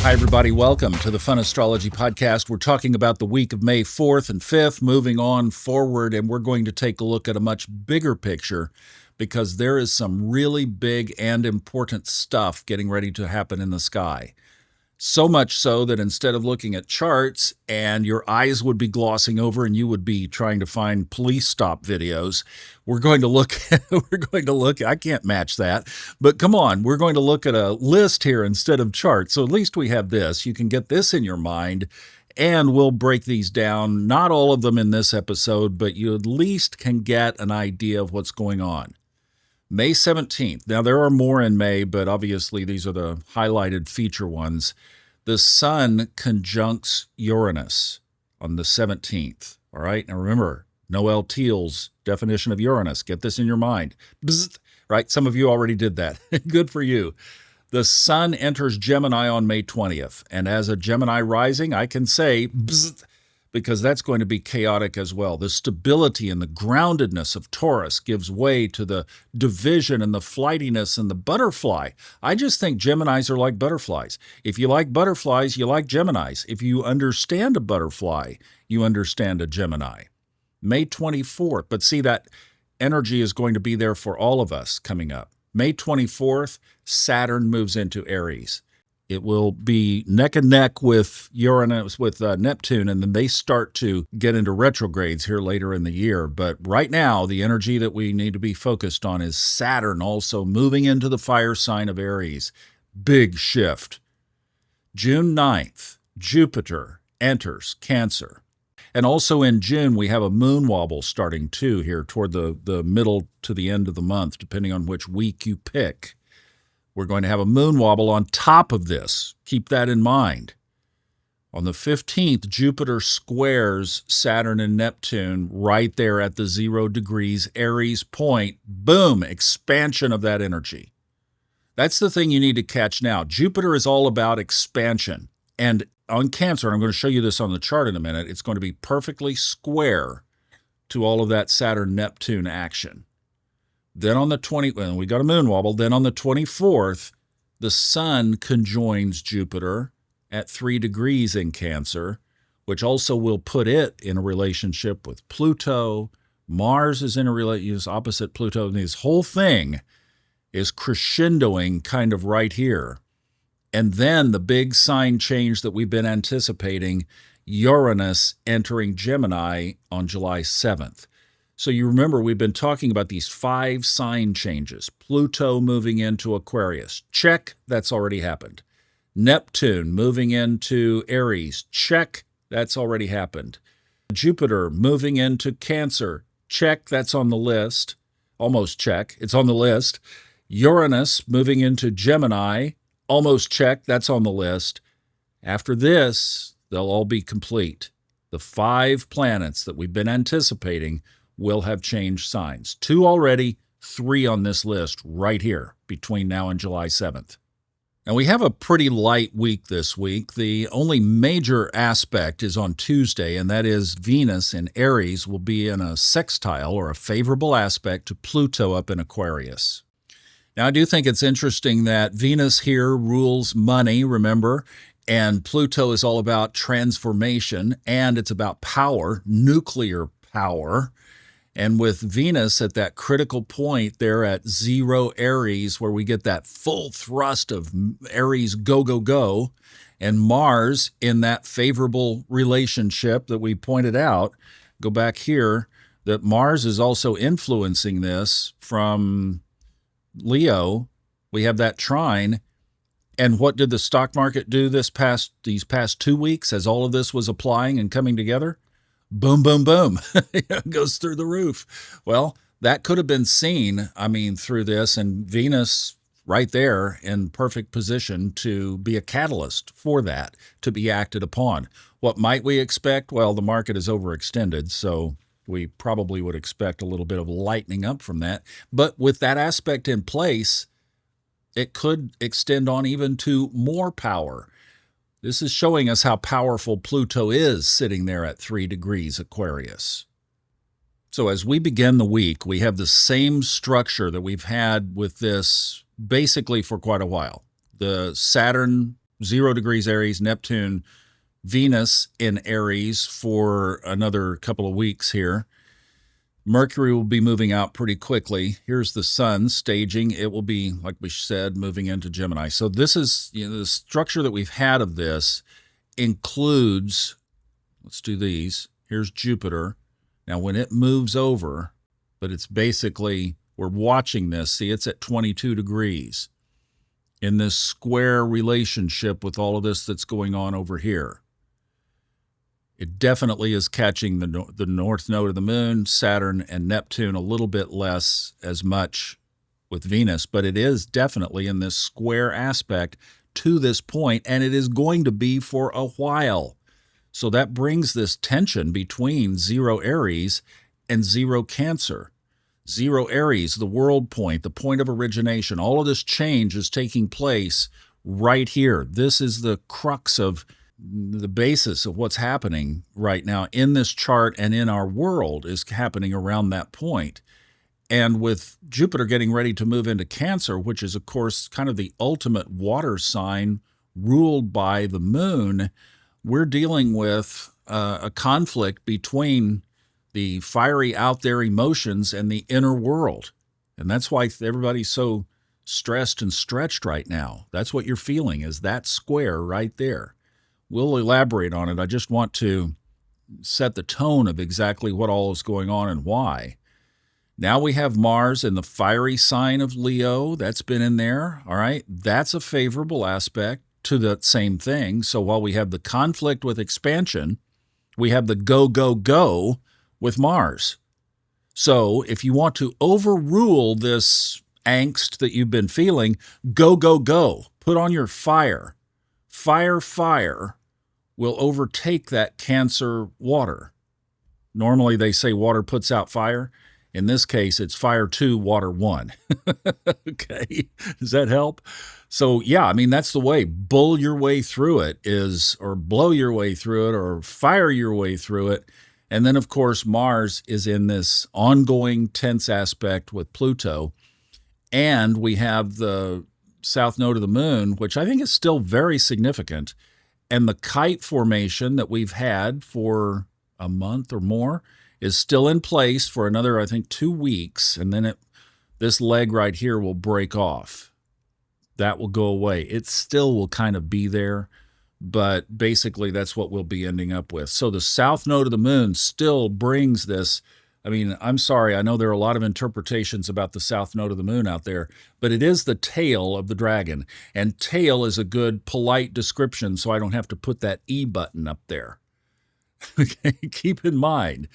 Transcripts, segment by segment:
Hi, everybody. Welcome to the Fun Astrology Podcast. We're talking about the week of May 4th and 5th, moving on forward, and we're going to take a look at a much bigger picture because there is some really big and important stuff getting ready to happen in the sky. So much so that instead of looking at charts and your eyes would be glossing over and you would be trying to find police stop videos, we're going to look, I can't match that, but come on, we're going to look at a list here instead of charts. So at least we have this. You can get this in your mind and we'll break these down. Not all of them in this episode, but you at least can get an idea of what's going on. May 17th. Now, there are more in May, but obviously these are the highlighted feature ones. The Sun conjuncts Uranus on the 17th. All right? Now, remember, Noel Teal's definition of Uranus. Get this in your mind. Bzzzt, right? Some of you already did that. Good for you. The Sun enters Gemini on May 20th. And as a Gemini rising, I can say bzzzt, because that's going to be chaotic as well. The stability and the groundedness of Taurus gives way to the division and the flightiness and the butterfly. I just think Geminis are like butterflies. If you like butterflies, you like Geminis. If you understand a butterfly, you understand a Gemini. May 24th, but see, that energy is going to be there for all of us coming up. May 24th, Saturn moves into Aries. It will be neck and neck with Uranus, with Neptune, and then they start to get into retrogrades here later in the year. But right now, the energy that we need to be focused on is Saturn also moving into the fire sign of Aries. Big shift. June 9th, Jupiter enters Cancer. And also in June, we have a moon wobble starting too here toward the middle to the end of the month, depending on which week you pick. We're going to have a moon wobble on top of this. Keep that in mind. On the 15th, Jupiter squares Saturn and Neptune right there at the 0 degrees Aries point. Boom, expansion of that energy. That's the thing you need to catch now. Jupiter is all about expansion. And on Cancer, and I'm going to show you this on the chart in a minute, it's going to be perfectly square to all of that Saturn-Neptune action. Then on the 20th, well, we got a moon wobble. Then on the 24th, the Sun conjoins Jupiter at 3 degrees in Cancer, which also will put it in a relationship with Pluto. Mars is in a relationship opposite Pluto. And this whole thing is crescendoing kind of right here. And then the big sign change that we've been anticipating, Uranus entering Gemini on July 7th. So you remember we've been talking about these 5 sign changes. Pluto moving into Aquarius. Check, that's already happened. Neptune moving into Aries. Check, that's already happened. Jupiter moving into Cancer. Check, that's on the list. Almost check, it's on the list. Uranus moving into Gemini. Almost check, that's on the list. After this, they'll all be complete. The 5 planets that we've been anticipating will have changed signs. 2 already, 3 on this list right here between now and July 7th. Now, we have a pretty light week this week. The only major aspect is on Tuesday, and that is Venus in Aries will be in a sextile or a favorable aspect to Pluto up in Aquarius. Now, I do think it's interesting that Venus here rules money, remember, and Pluto is all about transformation, and it's about power, nuclear power. And with Venus at that critical point there at 0 Aries, where we get that full thrust of Aries go, go, go, and Mars in that favorable relationship that we pointed out, go back here, that Mars is also influencing this from Leo. We have that trine. And what did the stock market do these past 2 weeks as all of this was applying and coming together? Boom, boom, boom. It goes through the roof. Well, that could have been seen, through this, and Venus right there in perfect position to be a catalyst for that, to be acted upon. What might we expect? Well, the market is overextended, so we probably would expect a little bit of lightening up from that. But with that aspect in place, it could extend on even to more power. This is showing us how powerful Pluto is sitting there at 3 degrees Aquarius. So as we begin the week, we have the same structure that we've had with this basically for quite a while. The Saturn 0 degrees Aries, Neptune, Venus in Aries for another couple of weeks here. Mercury will be moving out pretty quickly. Here's the sun staging. It will be, like we said, moving into Gemini. So this is, the structure that we've had of this includes, let's do these. Here's Jupiter. Now, when it moves over, but it's basically, we're watching this. See, it's at 22 degrees in this square relationship with all of this that's going on over here. It definitely is catching the north node of the moon, Saturn, and Neptune, a little bit less as much with Venus, but it is definitely in this square aspect to this point, and it is going to be for a while. So that brings this tension between 0 Aries and 0 Cancer. 0 Aries, the world point, the point of origination, all of this change is taking place right here. This is the crux of the basis of what's happening right now in this chart and in our world is happening around that point. And with Jupiter getting ready to move into Cancer, which is, of course, kind of the ultimate water sign ruled by the moon, we're dealing with a conflict between the fiery out there emotions and the inner world. And that's why everybody's so stressed and stretched right now. That's what you're feeling, is that square right there. We'll elaborate on it. I just want to set the tone of exactly what all is going on and why. Now we have Mars in the fiery sign of Leo. That's been in there, all right? That's a favorable aspect to that same thing. So while we have the conflict with expansion, we have the go, go, go with Mars. So if you want to overrule this angst that you've been feeling, go, go, go. Put on your fire. Fire, fire will overtake that Cancer water. Normally they say water puts out fire. In this case, it's fire 2, water 1. Okay, does that help? So yeah, I mean, that's the way. Bull your way through it is, or blow your way through it, or fire your way through it. And then, of course, Mars is in this ongoing tense aspect with Pluto. And we have the south node of the moon, which I think is still very significant. And the kite formation that we've had for a month or more is still in place for another, I think, 2 weeks. And then this leg right here will break off. That will go away. It still will kind of be there, but basically that's what we'll be ending up with. So the south node of the moon still brings this. I mean, I'm sorry, I know there are a lot of interpretations about the south node of the moon out there, but it is the tail of the dragon. And tail is a good, polite description, so I don't have to put that E button up there. Okay, keep in mind,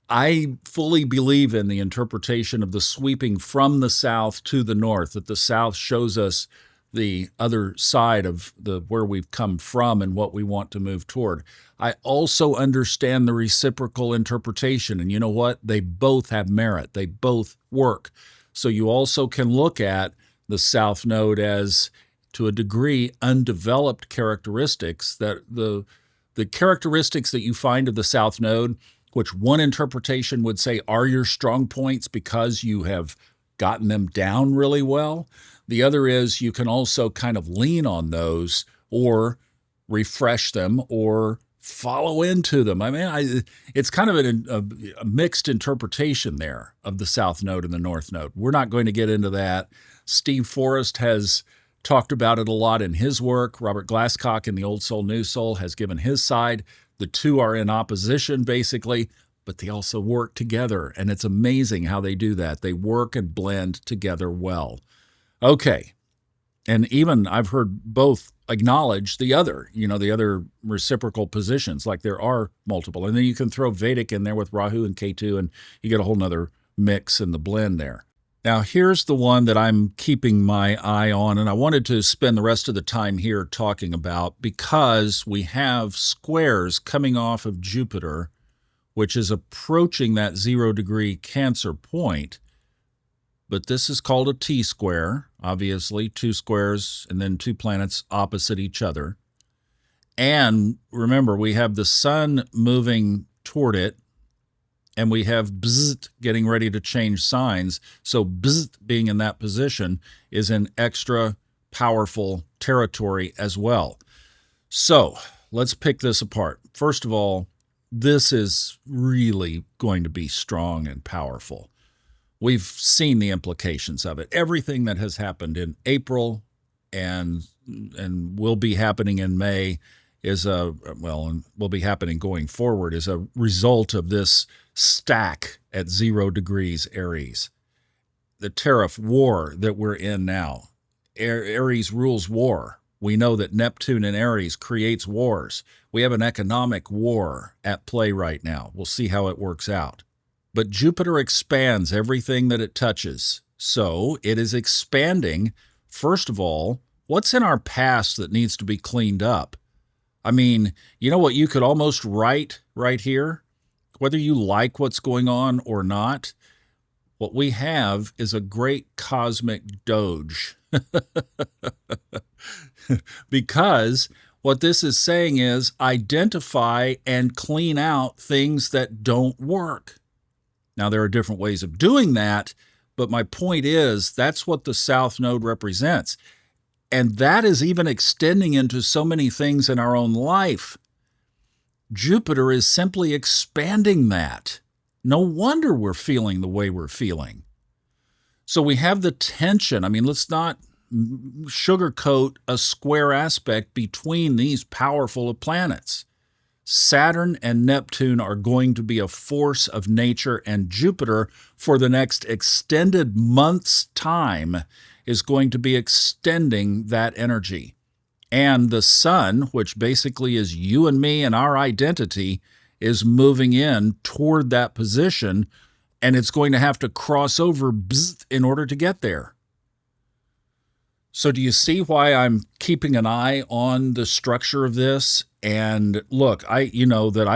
I fully believe in the interpretation of the sweeping from the south to the north, that the south shows us the other side of where we've come from and what we want to move toward. I also understand the reciprocal interpretation, and you know what? They both have merit. They both work. So you also can look at the south node as, to a degree, undeveloped characteristics, that the characteristics that you find of the south node, which one interpretation would say are your strong points because you have gotten them down really well. The other is you can also kind of lean on those or refresh them or follow into them. I mean, it's kind of a mixed interpretation there of the south node and the north node. We're not going to get into that. Steve Forrest has talked about it a lot in his work. Robert Glasscock in The Old Soul, New Soul has given his side. The two are in opposition, basically, but they also work together, and it's amazing how they do that. They work and blend together well. Okay, and even I've heard both acknowledge the other, the other reciprocal positions, like there are multiple. And then you can throw Vedic in there with Rahu and Ketu, and you get a whole nother mix in the blend there. Now, here's the one that I'm keeping my eye on, and I wanted to spend the rest of the time here talking about because we have squares coming off of Jupiter, which is approaching that 0 degree Cancer point. But this is called a T-square, obviously, 2 squares and then 2 planets opposite each other. And remember, we have the sun moving toward it, and we have bzzzt getting ready to change signs. So bzzzt being in that position is an extra powerful territory as well. So let's pick this apart. First of all, this is really going to be strong and powerful. We've seen the implications of it. Everything that has happened in April and will be happening in May and will be happening going forward is a result of this stack at 0 degrees Aries. The tariff war that we're in now. Aries rules war. We know that Neptune in Aries creates wars. We have an economic war at play right now. We'll see how it works out. But Jupiter expands everything that it touches. So it is expanding, first of all, what's in our past that needs to be cleaned up? I mean, you know what you could almost write right here? Whether you like what's going on or not, what we have is a great cosmic doge. Because what this is saying is identify and clean out things that don't work. Now, there are different ways of doing that, but my point is that's what the South Node represents. And that is even extending into so many things in our own life. Jupiter is simply expanding that. No wonder we're feeling the way we're feeling. So we have the tension. I mean, let's not sugarcoat a square aspect between these powerful planets. Saturn and Neptune are going to be a force of nature, and Jupiter, for the next extended month's time, is going to be extending that energy. And the Sun, which basically is you and me and our identity, is moving in toward that position, and it's going to have to cross over in order to get there. So do you see why I'm keeping an eye on the structure of this? And look, I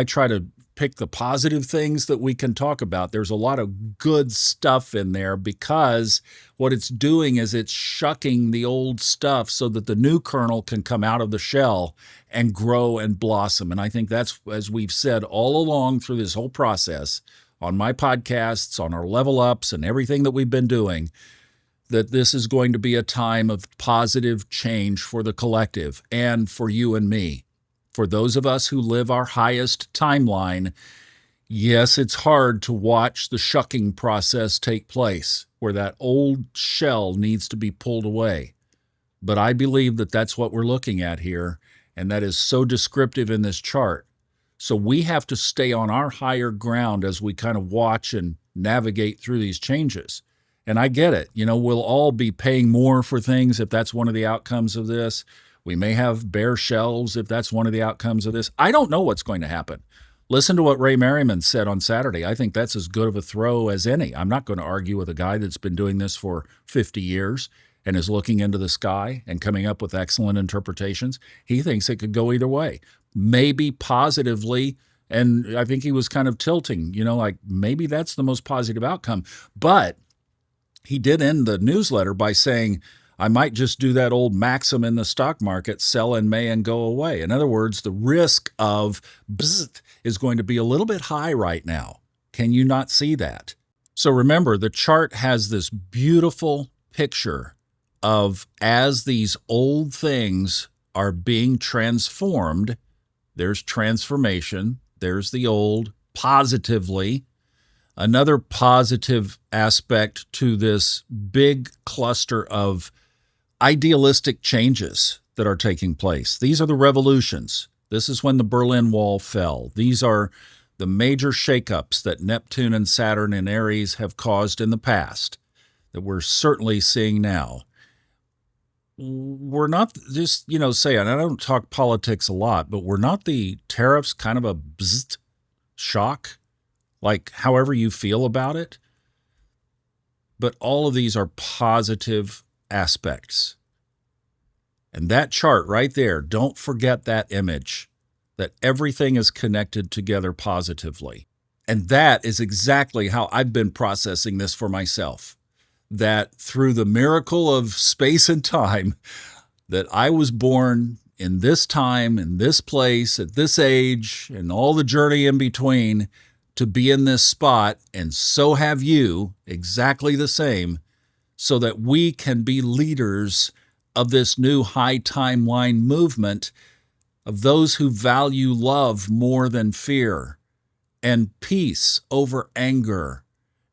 try to pick the positive things that we can talk about. There's a lot of good stuff in there because what it's doing is it's shucking the old stuff so that the new kernel can come out of the shell and grow and blossom. And I think that's, as we've said all along through this whole process, on my podcasts, on our level ups and everything that we've been doing, that this is going to be a time of positive change for the collective and for you and me. For those of us who live our highest timeline, yes, it's hard to watch the shucking process take place, where that old shell needs to be pulled away. But I believe that that's what we're looking at here, and that is so descriptive in this chart. So we have to stay on our higher ground as we kind of watch and navigate through these changes. And I get it. We'll all be paying more for things if that's one of the outcomes of this. We may have bare shelves if that's one of the outcomes of this. I don't know what's going to happen. Listen to what Ray Merriman said on Saturday. I think that's as good of a throw as any. I'm not going to argue with a guy that's been doing this for 50 years and is looking into the sky and coming up with excellent interpretations. He thinks it could go either way, maybe positively. And I think he was kind of tilting, like maybe that's the most positive outcome. But he did end the newsletter by saying, I might just do that old maxim in the stock market, sell in May and go away. In other words, the risk of is going to be a little bit high right now. Can you not see that? So remember, the chart has this beautiful picture of as these old things are being transformed, there's transformation, there's the old positively. Another positive aspect to this big cluster of idealistic changes that are taking place. These are the revolutions. This is when the Berlin Wall fell. These are the major shakeups that Neptune and Saturn and Aries have caused in the past that we're certainly seeing now. We're not just, saying, I don't talk politics a lot, but we're not the tariffs kind of a shock? Like however you feel about it. But all of these are positive aspects. And that chart right there, don't forget that image, that everything is connected together positively. And that is exactly how I've been processing this for myself. That through the miracle of space and time, that I was born in this time, in this place, at this age, and all the journey in between, to be in this spot, and so have you, exactly the same, so that we can be leaders of this new high timeline movement of those who value love more than fear and peace over anger,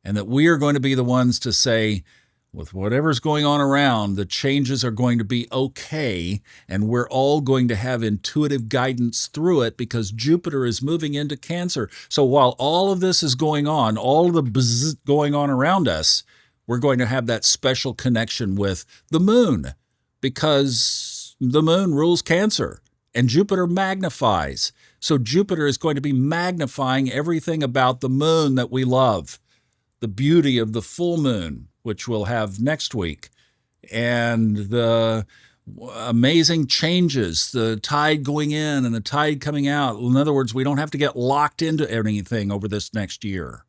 and that we are going to be the ones to say, with whatever's going on around, the changes are going to be okay, and we're all going to have intuitive guidance through it because Jupiter is moving into Cancer. So while all of this is going on, all of the buzz going on around us, we're going to have that special connection with the moon because the moon rules Cancer and Jupiter magnifies. So Jupiter is going to be magnifying everything about the moon that we love. The beauty of the full moon, which we'll have next week, and the amazing changes, the tide going in and the tide coming out. In other words, we don't have to get locked into anything over this next year.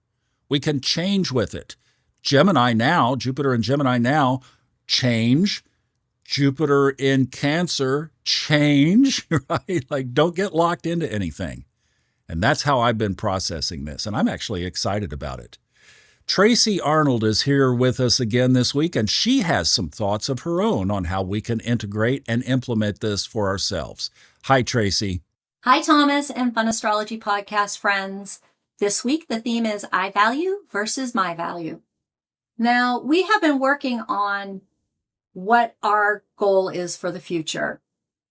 We can change with it. Gemini now, Jupiter in Gemini now, change. Jupiter in Cancer, change, right? Like, don't get locked into anything. And that's how I've been processing this, and I'm actually excited about it. Tracy Arnold is here with us again this week, and she has some thoughts of her own on how we can integrate and implement this for ourselves. Hi, Tracy. Hi, Thomas and Fun Astrology Podcast friends. This week, the theme is I value versus my value. Now, we have been working on what our goal is for the future,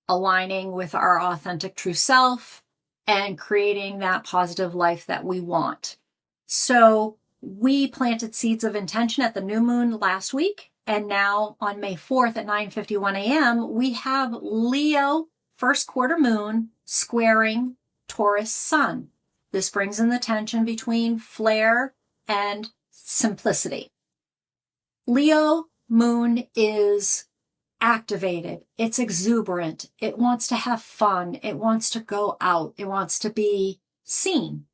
aligning with our authentic true self and creating that positive life that we want. So we planted seeds of intention at the new moon last week, and now on May 4th at 9:51 a.m., we have Leo first quarter moon squaring Taurus sun. This brings in the tension between flair and simplicity. Leo moon is activated. It's exuberant. It wants to have fun. It wants to go out. It wants to be seen.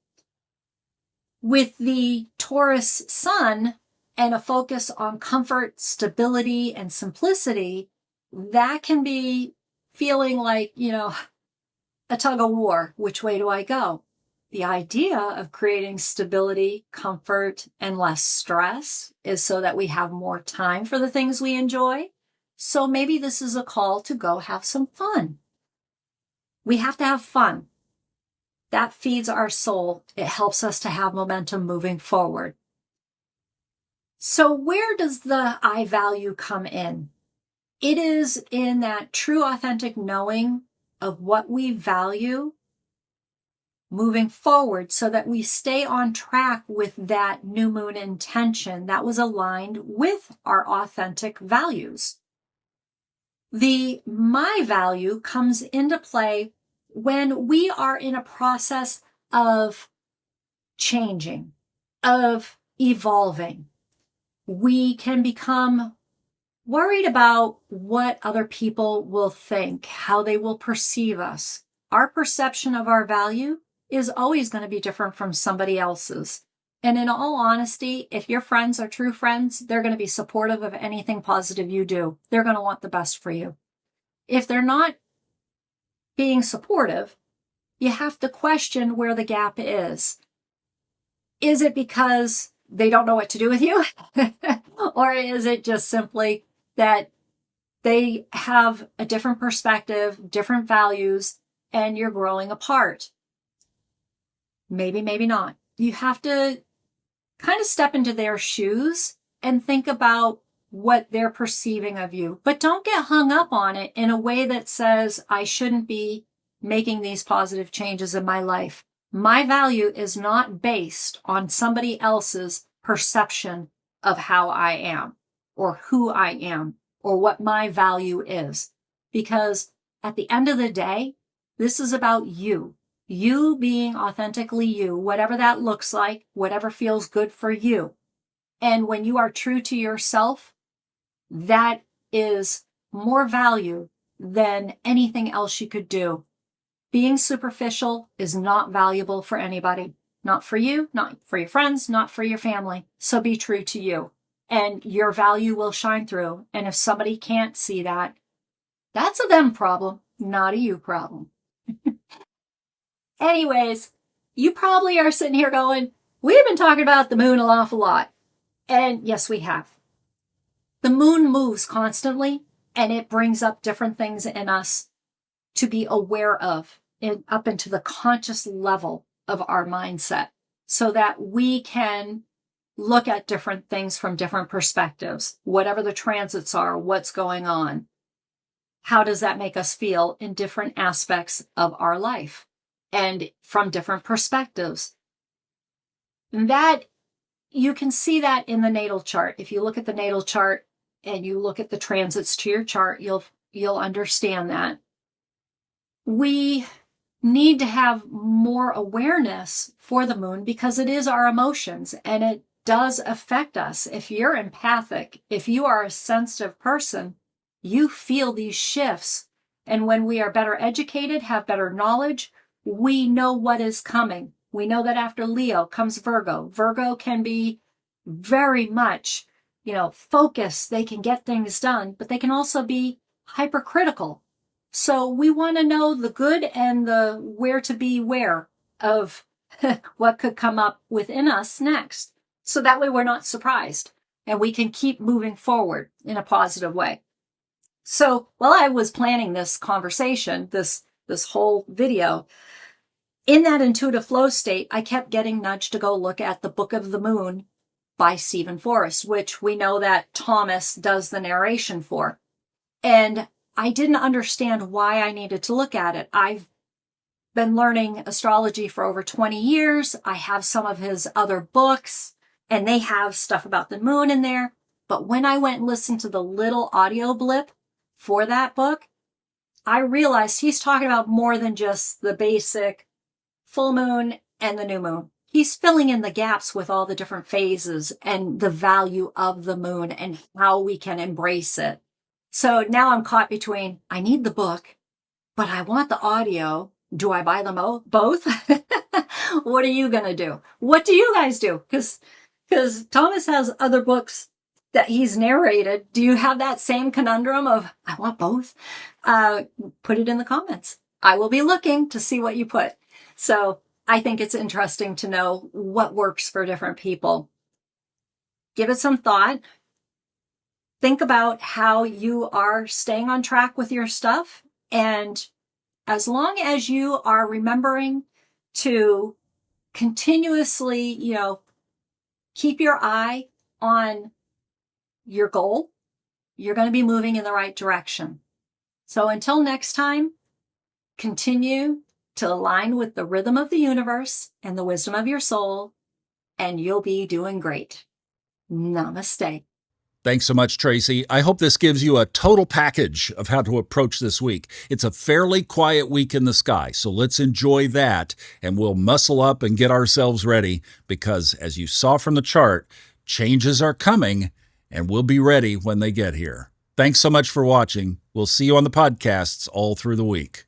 With the Taurus sun and a focus on comfort, stability, and simplicity, that can be feeling like, a tug of war. Which way do I go? The idea of creating stability, comfort, and less stress is so that we have more time for the things we enjoy. So maybe this is a call to go have some fun. We have to have fun. That feeds our soul. It helps us to have momentum moving forward. So where does the I value come in? It is in that true, authentic knowing of what we value moving forward so that we stay on track with that new moon intention that was aligned with our authentic values. The my value comes into play when we are in a process of changing, of evolving. We can become worried about what other people will think, how they will perceive us. Our perception of our value is always going to be different from somebody else's. And in all honesty, if your friends are true friends, they're going to be supportive of anything positive you do. They're going to want the best for you. If they're not being supportive, you have to question where the gap is. Is it because they don't know what to do with you? Or is it just simply that they have a different perspective, different values, and you're growing apart? Maybe, maybe not. You have to kind of step into their shoes and think about what they're perceiving of you. But don't get hung up on it in a way that says, I shouldn't be making these positive changes in my life. My value is not based on somebody else's perception of how I am or who I am or what my value is. Because at the end of the day, this is about you. You being authentically you, whatever that looks like, whatever feels good for you. And when you are true to yourself, that is more value than anything else you could do. Being superficial is not valuable for anybody. Not for you, not for your friends, not for your family. So be true to you, and your value will shine through. And if somebody can't see that, that's a them problem, not a you problem. Anyways, you probably are sitting here going, we've been talking about the moon an awful lot. And yes, we have. The moon moves constantly, And it brings up different things in us to be aware of, up into the conscious level of our mindset, so that we can look at different things from different perspectives, whatever the transits are, what's going on. How does that make us feel in different aspects of our life and from different perspectives? And that you can see that in the natal chart. If you look at the natal chart and you look at the transits to your chart, you'll understand that. We need to have more awareness for the moon because it is our emotions and it does affect us. If you're empathic, if you are a sensitive person, you feel these shifts. And when we are better educated, have better knowledge, we know what is coming. We know that after Leo comes Virgo. Virgo can be very much, focused. They can get things done, but they can also be hypercritical. So we want to know the good and the where to beware of what could come up within us next. So that way we're not surprised and we can keep moving forward in a positive way. So while I was planning this conversation, this whole video, in that intuitive flow state, I kept getting nudged to go look at the Book of the Moon by Stephen Forrest, which we know that Thomas does the narration for. And I didn't understand why I needed to look at it. I've been learning astrology for over 20 years. I have some of his other books, and they have stuff about the moon in there. But when I went and listened to the little audio blip for that book, I realized he's talking about more than just the basic full moon and the new moon. He's filling in the gaps with all the different phases and the value of the moon and how we can embrace it. So now I'm caught between, I need the book, but I want the audio. Do I buy them both? What are you going to do? What do you guys do? Because Thomas has other books that he's narrated. Do you have that same conundrum of, I want both? Put it in the comments. I will be looking to see what you put. So I think it's interesting to know what works for different people. Give it some thought. Think about how you are staying on track with your stuff. And as long as you are remembering to continuously, keep your eye on your goal, you're going to be moving in the right direction. So until next time, continue to align with the rhythm of the universe and the wisdom of your soul, and you'll be doing great. Namaste. Thanks so much, Tracy. I hope this gives you a total package of how to approach this week. It's a fairly quiet week in the sky, so let's enjoy that, and we'll muscle up and get ourselves ready because, as you saw from the chart, changes are coming, and we'll be ready when they get here. Thanks so much for watching. We'll see you on the podcasts all through the week.